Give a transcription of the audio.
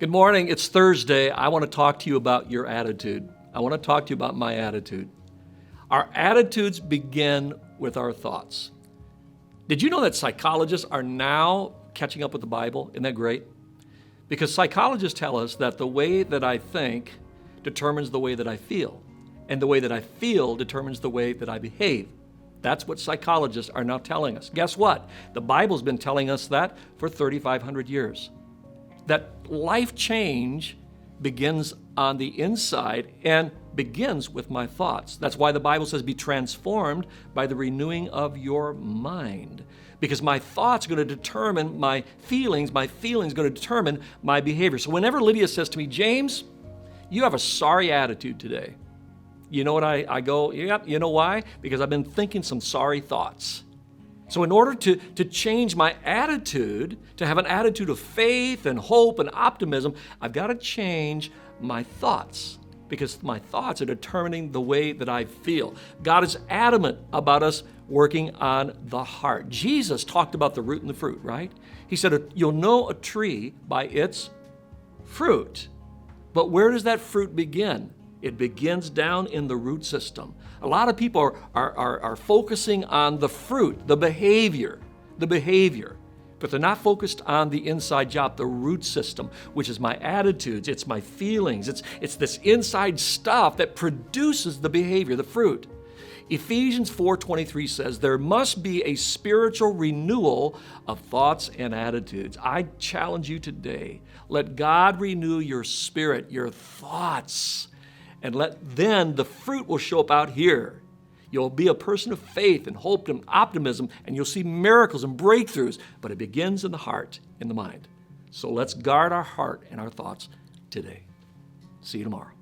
Good morning. It's Thursday. I want to talk to you about your attitude. I want to talk to you about my attitude. Our attitudes begin with our thoughts. Did you know that psychologists are now catching up with the Bible? Isn't that great? Because psychologists tell us that the way that I think determines the way that I feel, and the way that I feel determines the way that I behave. That's what psychologists are now telling us. Guess what? The Bible's been telling us that for 3,500 years. That life change begins on the inside and begins with my thoughts. That's why the Bible says, be transformed by the renewing of your mind. Because my thoughts are going to determine my feelings are going to determine my behavior. So whenever Lydia says to me, James, you have a sorry attitude today. You know what I go, yep, you know why? Because I've been thinking some sorry thoughts. So in order to change my attitude, to have an attitude of faith and hope and optimism, I've got to change my thoughts, because my thoughts are determining the way that I feel. God is adamant about us working on the heart. Jesus talked about the root and the fruit, right? He said, you'll know a tree by its fruit. But where does that fruit begin? It begins down in the root system. A lot of people are focusing on the fruit, the behavior, but they're not focused on the inside job, the root system, which is my attitudes, it's my feelings, it's this inside stuff that produces the behavior, the fruit. Ephesians 4:23 says there must be a spiritual renewal of thoughts and attitudes. I challenge you today, let God renew your spirit, your thoughts, and then the fruit will show up out here. You'll be a person of faith and hope and optimism, and you'll see miracles and breakthroughs, but it begins in the heart, in the mind. So let's guard our heart and our thoughts today. See you tomorrow.